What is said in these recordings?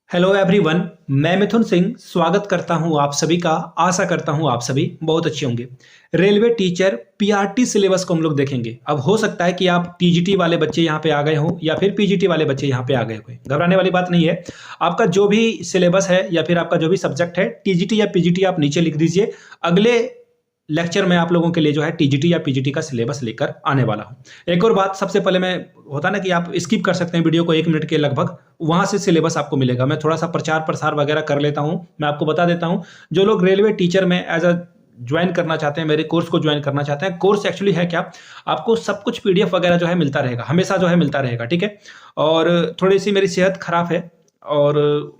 Hello everyone, मैं मिथुन सिंह स्वागत करता हूं आप सभी का। आशा करता हूं आप सभी बहुत अच्छे होंगे। रेलवे टीचर पीआरटी सिलेबस को हम लोग देखेंगे। अब हो सकता है कि आप टीजीटी वाले बच्चे यहां पे आ गए हों या फिर पीजीटी वाले बच्चे यहां पे आ गए हुए। घबराने वाली बात नहीं है। आपका जो भी सिलेबस है या फिर आपका जो भी सब्जेक्ट है, टीजीटी या पीजीटी, आप नीचे लिख दीजिए। अगले लेक्चर में आप लोगों के लिए जो है टीजीटी या पीजीटी का सिलेबस लेकर आने वाला हूं। एक और बात, सबसे पहले मैं होता ना कि आप स्किप कर सकते हैं वीडियो को 1 मिनट के लगभग, वहां से सिलेबस आपको मिलेगा। मैं थोड़ा सा प्रचार प्रसार वगैरह कर लेता हूं। मैं आपको बता देता हूं, जो लोग रेलवे टीचर में एज अ ज्वाइन करना चाहते हैं, मेरे कोर्स को ज्वाइन करना चाहते हैं, कोर्स एक्चुअली है क्या, आपको सब कुछ पीडीएफ वगैरह जो है मिलता रहेगा, हमेशा जो है मिलता रहेगा, ठीक है। और थोड़ी सी मेरी सेहत खराब है और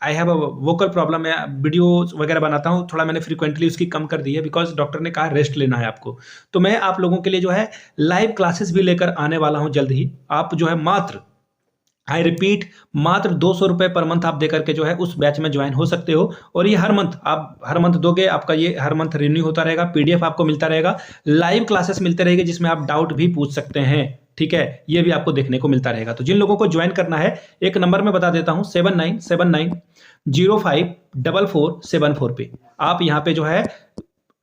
I have a vocal problem. मैं वीडियोस वगैरह बनाता हूँ, थोड़ा मैंने फ्रीक्वेंटली उसकी कम कर दी है बिकॉज डॉक्टर ने कहा रेस्ट लेना है आपको। तो मैं आप लोगों के लिए जो है लाइव क्लासेस भी लेकर आने वाला हूँ जल्द ही। आप जो है मात्र, आई रिपीट, मात्र 200 रुपये पर मंथ आप देकर के जो है उस बैच में ज्वाइन हो सकते हो। और ये हर मंथ आप हर मंथ दोगे, आपका ये हर मंथ रिन्यू होता रहेगा। पीडीएफ आपको मिलता रहेगा, लाइव क्लासेस मिलते रहेंगे जिसमें आप डाउट भी पूछ सकते हैं, ठीक है। ये भी आपको देखने को मिलता रहेगा। तो जिन लोगों को ज्वाइन करना है, एक नंबर में बता देता हूं, 7979054474 पे आप यहाँ पे जो है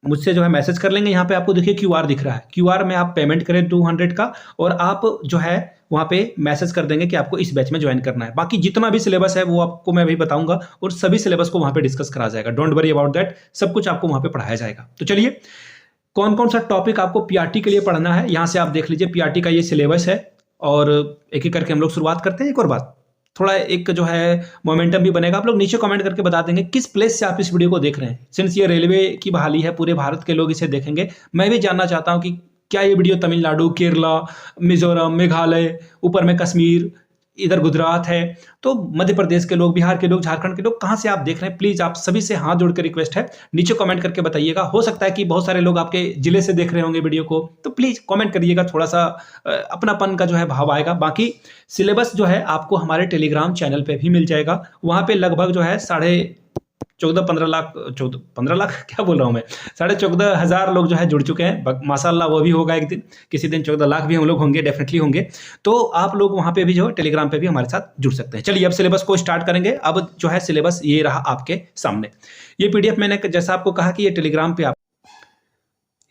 मुझसे जो है मैसेज कर लेंगे। यहाँ पे आपको देखिए क्यूआर दिख रहा है, क्यूआर में आप पेमेंट करें 200 का और आप जो है वहाँ पे मैसेज कर देंगे कि आपको इस बैच में ज्वाइन करना है। बाकी जितना भी सिलेबस है वो आपको मैं अभी बताऊंगा और सभी सिलेबस को वहाँ पे डिस्कस करा जाएगा। डोंट वरी अबाउट दैट, सब कुछ आपको वहाँ पे पढ़ाया जाएगा। तो चलिए, कौन कौन सा टॉपिक आपको पीआरटी के लिए पढ़ना है यहाँ से आप देख लीजिए। पीआरटी का ये सिलेबस है और एक एक करके हम लोग शुरुआत करते हैं। एक और बात, थोड़ा एक जो है मोमेंटम भी बनेगा। आप लोग नीचे कमेंट करके बता देंगे किस प्लेस से आप इस वीडियो को देख रहे हैं। सिंस ये रेलवे की बहाली है, पूरे भारत के लोग इसे देखेंगे। मैं भी जानना चाहता हूं कि क्या ये वीडियो तमिलनाडु, केरला, मिजोरम, मेघालय, ऊपर में कश्मीर, इधर गुजरात है, तो मध्य प्रदेश के लोग, बिहार के लोग, झारखंड के लोग, कहां से आप देख रहे हैं। प्लीज आप सभी से हाथ जोड़ कर रिक्वेस्ट है, नीचे कमेंट करके बताइएगा। हो सकता है कि बहुत सारे लोग आपके जिले से देख रहे होंगे वीडियो को, तो प्लीज कमेंट करिएगा, थोड़ा सा अपनापन का जो है भाव आएगा। बाकी सिलेबस जो है आपको हमारे टेलीग्राम चैनल पे भी मिल जाएगा। वहां पे लगभग जो है 15 लाख क्या बोल रहा हूँ मैं, 14,500 लोग जो है जुड़ चुके हैं। माशाल्लाह, वो भी होगा एक दिन, किसी दिन 14 लाख भी हम लोग होंगे, डेफिनेटली होंगे। तो आप लोग वहां पे भी जो है टेलीग्राम पे भी हमारे साथ जुड़ सकते हैं। चलिए अब सिलेबस को स्टार्ट करेंगे। अब जो है सिलेबस ये रहा आपके सामने। ये पीडीएफ मैंने जैसा आपको कहा कि ये टेलीग्राम पे आप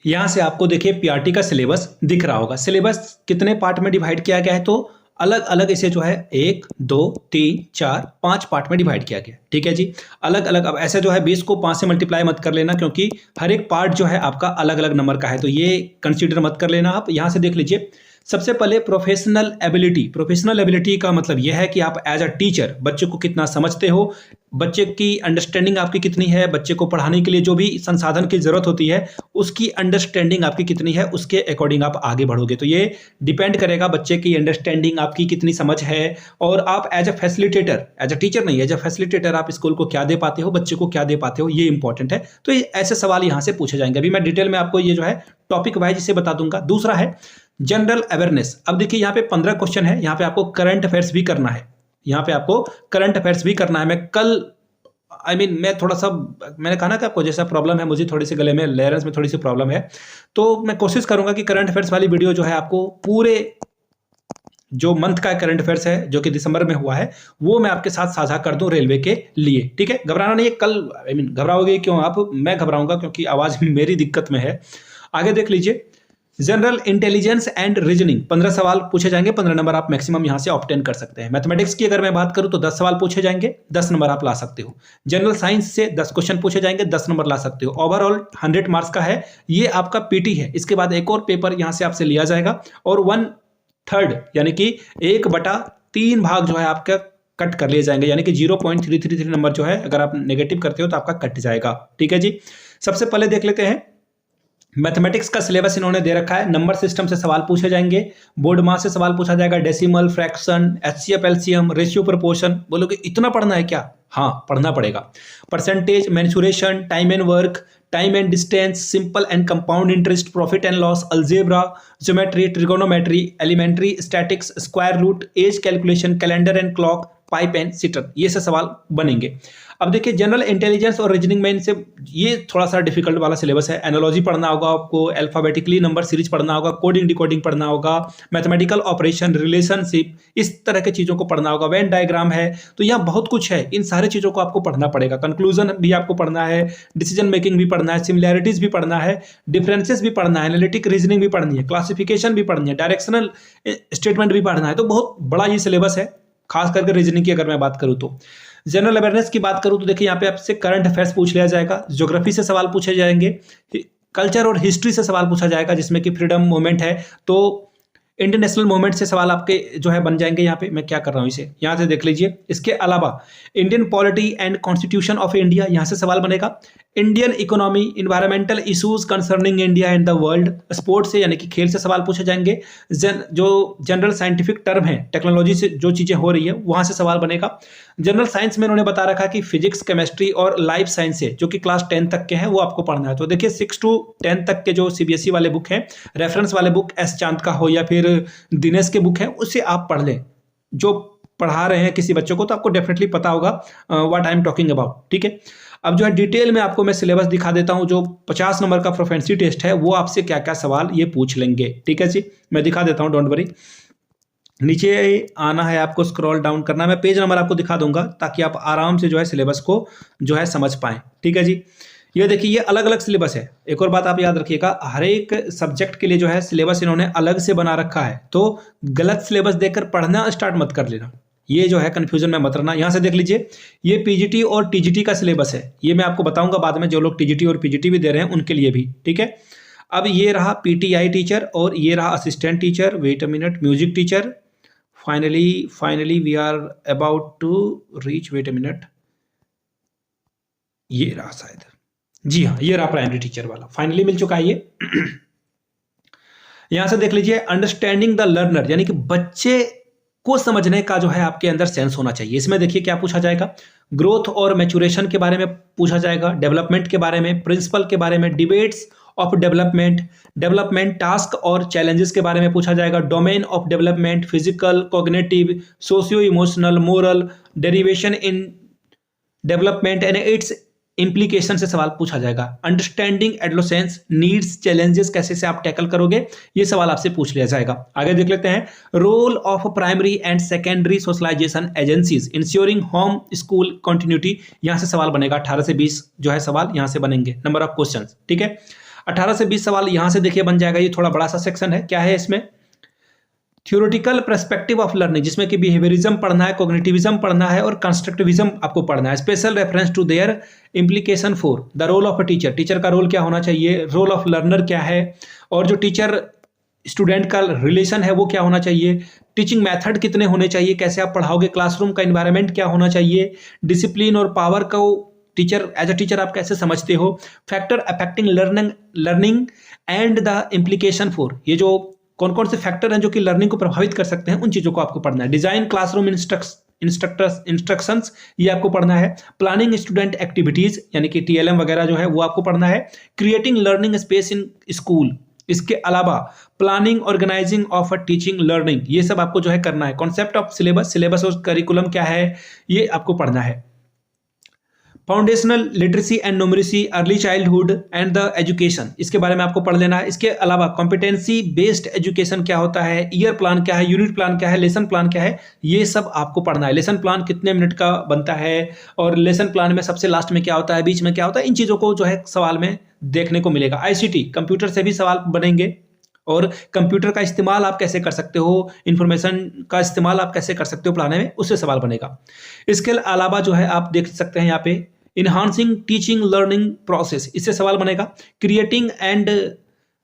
यहाँ से आपको देखिए पीआरटी का सिलेबस दिख रहा होगा। सिलेबस कितने पार्ट में डिवाइड किया गया है, तो अलग अलग इसे जो है 1 2 3 4 5 पार्ट में डिवाइड किया गया, ठीक है जी। अलग अलग, अब ऐसे जो है 20 को 5 से मल्टीप्लाई मत कर लेना, क्योंकि हर एक पार्ट जो है आपका अलग अलग नंबर का है, तो ये कंसीडर मत कर लेना। आप यहाँ से देख लीजिए। सबसे पहले प्रोफेशनल एबिलिटी। प्रोफेशनल एबिलिटी का मतलब यह है कि आप एज अ टीचर बच्चे को कितना समझते हो, बच्चे की अंडरस्टैंडिंग आपकी कितनी है, बच्चे को पढ़ाने के लिए जो भी संसाधन की जरूरत होती है उसकी अंडरस्टैंडिंग आपकी कितनी है, उसके अकॉर्डिंग आप आगे बढ़ोगे। तो ये डिपेंड करेगा बच्चे की अंडरस्टैंडिंग, आपकी कितनी समझ है। और आप as a facilitator, as a teacher नहीं, एज अ फैसिलिटेटर आप स्कूल को क्या दे पाते हो, बच्चे को क्या दे पाते हो, ये इंपॉर्टेंट है। तो ऐसे सवाल यहाँ से पूछे जाएंगे। अभी मैं डिटेल में आपको ये जो है टॉपिक वाइज इसे बता दूंगा। दूसरा है जनरल अवेयरनेस। अब देखिए यहाँ पे 15 क्वेश्चन है। यहाँ पे आपको करंट अफेयर्स भी करना है, यहाँ पे आपको करंट अफेयर्स भी करना है। मैं कल मैं थोड़ा सा, मैंने कहा ना कि आपको जैसा प्रॉब्लम है, मुझे थोड़ी सी गले में, लेरेंस में थोड़ी सी प्रॉब्लम है, तो मैं कोशिश करूंगा कि करंट अफेयर्स वाली वीडियो जो है आपको पूरे जो मंथ का करंट अफेयर्स है जो कि दिसंबर में हुआ है वो मैं आपके साथ साझा कर दूं रेलवे के लिए, ठीक है। घबराना नहीं है। कल घबराओगे क्यों आप, मैं घबराऊंगा क्योंकि आवाज मेरी दिक्कत में है। आगे देख लीजिए, जनरल इंटेलिजेंस एंड रीजनिंग, 15 सवाल पूछे जाएंगे। 15 नंबर आप मैक्सिमम यहां से ऑब्टेन कर सकते हैं। मैथमेटिक्स की अगर मैं बात करूं तो 10 सवाल पूछे जाएंगे, 10 नंबर आप ला सकते हो। जनरल साइंस से 10 क्वेश्चन पूछे जाएंगे, 10 नंबर ला सकते हो। ओवरऑल 100 मार्क्स का है, ये आपका पीटी है। इसके बाद एक और पेपर यहां से आपसे लिया जाएगा और 1/3 यानी कि 1/3 भाग जो है आपका कट कर लिए जाएंगे, यानी कि 0.333 नंबर जो है अगर आप नेगेटिव करते हो तो आपका कट जाएगा, ठीक है जी। सबसे पहले देख लेते हैं मैथमेटिक्स का सिलेबस इन्होंने दे रखा है। नंबर सिस्टम से सवाल पूछे जाएंगे, बोर्ड मास से सवाल पूछा जाएगा, decimal, fraction, HCF, LCM, ratio, proportion. बोलोगे इतना पढ़ना है क्या? हाँ, पढ़ना पड़ेगा। Percentage, mensuration, time and work, time and distance, simple and compound interest, profit and loss, algebra, geometry, trigonometry, elementary, statics, square root, age calculation, calendar and clock, pipe and cistern, ये से सवाल बनेंगे। अब देखिए जनरल इंटेलिजेंस और reasoning में इनसे ये थोड़ा सा डिफिकल्ट वाला सिलेबस है। एनालॉजी पढ़ना होगा आपको, अल्फाबेटिकली नंबर सीरीज पढ़ना होगा, कोडिंग डिकोडिंग पढ़ना होगा, मैथमेटिकल ऑपरेशन, रिलेशनशिप, इस तरह की चीज़ों को पढ़ना होगा, वेन डायग्राम है, तो यहाँ बहुत कुछ है। इन सारी चीज़ों को आपको पढ़ना पड़ेगा। कंक्लूजन भी आपको पढ़ना है, डिसीजन मेकिंग भी पढ़ना है, सिमिलैरिटीज भी पढ़ना है, डिफरेंसेस भी पढ़ना है, एनालिटिक रीजनिंग भी पढ़नी है, क्लासिफिकेशन भी पढ़नी है, डायरेक्शनल स्टेटमेंट भी पढ़ना है। तो बहुत बड़ा ये सिलेबस है, खास करके रीजनिंग की अगर मैं बात करूँ तो। जनरल अवेयरनेस की बात करूं तो देखिए यहाँ पे आपसे करंट अफेयर्स पूछ लिया जाएगा, ज्योग्राफी से सवाल पूछे जाएंगे, कल्चर और हिस्ट्री से सवाल पूछा जाएगा, जिसमें कि फ्रीडम मूवमेंट है तो इंडियन नेशनल मूवमेंट से सवाल आपके जो है बन जाएंगे। यहाँ पे मैं क्या कर रहा हूँ, इसे यहाँ से देख लीजिए। इसके अलावा Indian polity and constitution of India, यहाँ से सवाल बनेगा। Indian economy, environmental issues concerning India and the world, sports से यानी कि खेल से सवाल पूछे जाएंगे। जो जनरल साइंटिफिक टर्म है, टेक्नोलॉजी से जो चीज़ें हो रही है वहाँ से सवाल बनेगा। जनरल साइंस में उन्होंने बता रखा कि फिजिक्स, केमिस्ट्री और लाइफ साइंस है, जो कि क्लास 10 तक के हैं, वो आपको पढ़ना है। तो देखिए 6 to 10 तक के जो सीबीएसई वाले बुक हैं, रेफरेंस वाले बुक एस चांद का हो या फिर दिनेश के बुक है, उससे आप पढ़ लें। जो पढ़ा रहे हैं किसी बच्चों को तो आपको डेफिनेटली पता होगा what I am talking about, ठीक है। अब जो है डिटेल में आपको मैं सिलेबस दिखा देता हूं। जो 50 नंबर का प्रोफेंसी टेस्ट है वो आपसे क्या क्या सवाल ये पूछ लेंगे, ठीक है जी। मैं दिखा देता हूं, डोंट वरी। नीचे आना है आपको, स्क्रॉल डाउन करना है, मैं पेज नंबर आपको दिखा दूंगा ताकि आप आराम से जो है सिलेबस को जो है समझ पाएं, ठीक है जी। ये देखिए ये अलग अलग सिलेबस है। एक और बात आप याद रखिएगा, हर एक सब्जेक्ट के लिए जो है सिलेबस इन्होंने अलग से बना रखा है, तो गलत सिलेबस देखकर पढ़ना स्टार्ट मत कर लेना, ये जो है कंफ्यूजन में मत रहना। यहाँ से देख लीजिए, ये पीजीटी और टीजीटी का सिलेबस है, ये मैं आपको बताऊंगा बाद में, जो लोग टीजीटी और पीजीटी भी दे रहे हैं उनके लिए भी, ठीक है। अब ये रहा पीटीआई टीचर और ये रहा assistant teacher, wait a minute, music teacher, finally we are about to reach, wait a minute, ये रहा शायद, जी हाँ ये रहा प्राइमरी टीचर वाला, फाइनली मिल चुका है ये। यहां से देख लीजिए, अंडरस्टैंडिंग द लर्नर, यानी कि बच्चे को समझने का जो है आपके अंदर सेंस होना चाहिए। इसमें देखिए क्या पूछा जाएगा, ग्रोथ और मैच्योरेशन के बारे में पूछा जाएगा, डेवलपमेंट के बारे में, प्रिंसिपल के बारे में, डिबेट्स ऑफ डेवलपमेंट टास्क और चैलेंजेस के बारे में पूछा जाएगा, domain of development, physical, cognitive, socio emotional, moral, derivation in development and it's implication से सवाल पूछा जाएगा। अंडरस्टैंडिंग एडोलेसेंस नीड्स, चैलेंजेस कैसे से आप टैकल करोगे, ये सवाल आपसे पूछ लिया जाएगा। आगे देख लेते हैं, role of primary and secondary socialisation agencies ensuring home school continuity, यहां से सवाल बनेगा। 18 से 20 जो है सवाल यहां से बनेंगे, नंबर ऑफ क्वेश्चंस, ठीक है। 18 से 20 सवाल यहां से देखिए बन जाएगा। ये थोड़ा बड़ा सा सेक्शन है, क्या है इसमें, थ्योरेटिकल पर्सपेक्टिव ऑफ लर्निंग, जिसमें कि बिहेवियरिज्म पढ़ना है, कॉग्निटिविज्म पढ़ना है और कंस्ट्रक्टिविज्म आपको पढ़ना है। Special reference to their implication for the role of a teacher, teacher का रोल क्या होना चाहिए, रोल ऑफ लर्नर क्या है, और जो टीचर स्टूडेंट का रिलेशन है वो क्या होना चाहिए, टीचिंग मेथड कितने होने चाहिए, कैसे आप पढ़ाओगे, क्लासरूम का इन्वायरमेंट क्या होना चाहिए, डिसिप्लिन और पावर को टीचर एज अ टीचर आप कैसे समझते हो, factor affecting learning and the implication for, ये जो कौन कौन से फैक्टर हैं जो कि लर्निंग को प्रभावित कर सकते हैं, उन चीजों को आपको पढ़ना है। डिजाइन क्लासरूम इंस्ट्रक्शंस, ये आपको पढ़ना है। प्लानिंग स्टूडेंट एक्टिविटीज, यानी कि टीएलएम वगैरह जो है वो आपको पढ़ना है। Creating learning space in school, इसके अलावा planning organising of a teaching learning, ये सब आपको जो है करना है। कॉन्सेप्ट ऑफ सिलेबस और करिकुलम क्या है, ये आपको पढ़ना है। Foundational literacy and numeracy, early childhood and the education, इसके बारे में आपको पढ़ लेना है। इसके अलावा कॉम्पिटेंसी बेस्ड एजुकेशन क्या होता है, ईयर प्लान क्या है, यूनिट प्लान क्या है, लेसन प्लान क्या है, ये सब आपको पढ़ना है। लेसन प्लान कितने मिनट का बनता है और लेसन प्लान में सबसे लास्ट में क्या होता है, बीच में क्या होता है, इन चीज़ों को जो है सवाल में देखने को मिलेगा। आईसीटी, कंप्यूटर से भी सवाल बनेंगे और कंप्यूटर का इस्तेमाल आप कैसे कर सकते हो, इंफॉर्मेशन का इस्तेमाल आप कैसे कर सकते हो पढ़ाने में, उससे सवाल बनेगा। इसके अलावा जो है आप देख सकते हैं यहाँ पे इन्हांसिंग टीचिंग लर्निंग प्रोसेस, इससे सवाल बनेगा। Creating and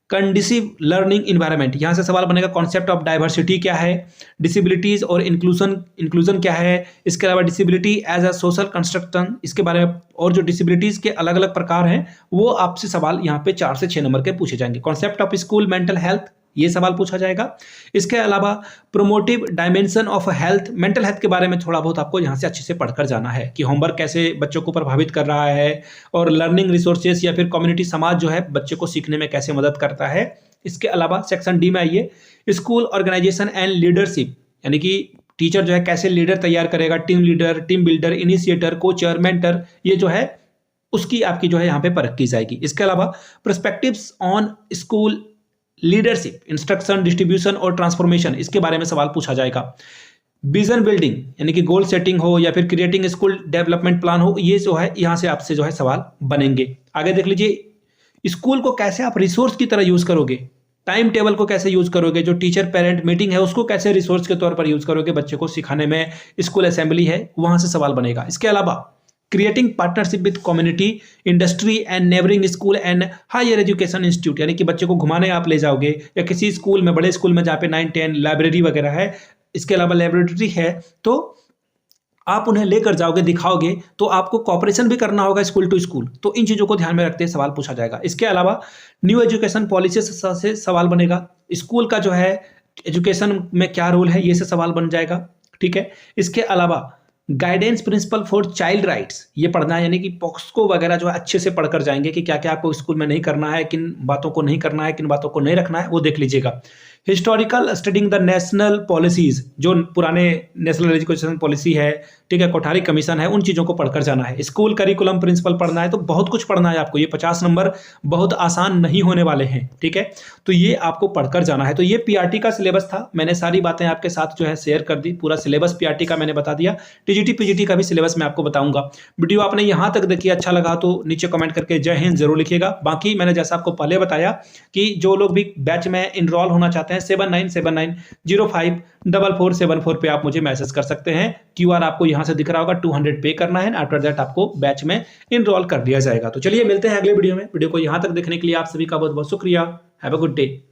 conducive learning environment, यहाँ से सवाल बनेगा। कॉन्सेप्ट ऑफ डाइवर्सिटी क्या है, डिसेबिलिटीज और इंक्लूजन क्या है, इसके अलावा disability as a social construction, इसके बारे में, और जो डिसेबिलिटीज के अलग अलग प्रकार हैं वो आपसे सवाल यहाँ पे 4 से 6 नंबर के पूछे जाएंगे। Concept of school mental health, ये सवाल पूछा जाएगा। इसके अलावा promotive dimension of health, mental health के बारे में थोड़ा बहुत आपको यहाँ से अच्छे से पढ़कर जाना है कि होमवर्क कैसे बच्चों को प्रभावित कर रहा है, और लर्निंग रिसोर्सेज या फिर कम्युनिटी समाज जो है बच्चे को सीखने में कैसे मदद करता है। इसके अलावा सेक्शन डी में आइए, स्कूल ऑर्गेनाइजेशन एंड लीडरशिप, यानी कि टीचर जो है कैसे लीडर तैयार करेगा, team leader, team builder, initiator, coacher, mentor, ये जो है उसकी आपकी जो है यहाँ पे परख की जाएगी। इसके अलावा perspectives on school leadership, instruction, distribution और ट्रांसफॉर्मेशन, इसके बारे में सवाल पूछा जाएगा। विजन बिल्डिंग यानी कि गोल सेटिंग हो या फिर क्रिएटिंग स्कूल डेवलपमेंट प्लान हो, ये जो है यहाँ से आपसे जो है सवाल बनेंगे। आगे देख लीजिए, स्कूल को कैसे आप रिसोर्स की तरह यूज करोगे, टाइम टेबल को कैसे यूज करोगे, जो टीचर पेरेंट मीटिंग है उसको कैसे रिसोर्स के तौर पर यूज करोगे बच्चे को सिखाने में, स्कूल असेंबली है वहां से सवाल बनेगा। इसके अलावा creating partnership with community, industry and neighbouring school and higher education institute, यानी कि बच्चे को घुमाने आप ले जाओगे या किसी स्कूल में, बड़े स्कूल में जहाँ पे 9, 10 लाइब्रेरी वगैरह है, इसके अलावा लेबोरेटरी है, तो आप उन्हें लेकर जाओगे, दिखाओगे, तो आपको कॉपरेशन भी करना होगा स्कूल टू स्कूल। तो इन चीजों को ध्यान में रखते सवाल पूछा जाएगा। इसके अलावा न्यू एजुकेशन पॉलिसी से सवाल बनेगा, स्कूल का जो है एजुकेशन में क्या रोल है, ये से सवाल बन जाएगा। ठीक है, इसके अलावा guidance principle for child rights, ये पढ़ना है, यानी कि पॉक्सको वगैरह जो है अच्छे से पढ़कर जाएंगे कि क्या क्या आपको स्कूल में नहीं करना है, किन बातों को नहीं करना है, किन बातों को नहीं रखना है, वो देख लीजिएगा। Historical studying the national policies, जो पुराने नेशनल एजुकेशन पॉलिसी है, ठीक है, कोठारी कमीशन है, उन चीज़ों को पढ़कर जाना है। स्कूल करिकुलम प्रिंसिपल पढ़ना है, तो बहुत कुछ पढ़ना है आपको, ये 50 नंबर बहुत आसान नहीं होने वाले हैं। ठीक है, तो ये आपको पढ़कर जाना है। तो ये पीआरटी का सिलेबस था, मैंने सारी बातें आपके साथ जो है शेयर कर दी, पूरा सिलेबस पीआरटी का मैंने बता दिया। टीजीटी पीजीटी का भी सिलेबस मैं आपको बताऊंगा। वीडियो आपने यहाँ तक देखी, अच्छा लगा तो नीचे कमेंट करके जय हिंद जरूर लिखिएगा। बाकी मैंने जैसा आपको पहले बताया कि जो लोग भी बैच में इनरोल होना चाहते हैं 7979054474 पे आप मुझे मैसेज कर सकते हैं। क्यूआर आपको यहाँ से दिख रहा होगा, 200 पे करना है, आफ्टर दैट आपको बैच में इनरोल कर दिया जाएगा। तो चलिए मिलते हैं अगले वीडियो में। वीडियो को यहाँ तक देखने के लिए आप सभी का बहुत बहुत शुक्रिया। Have a good day.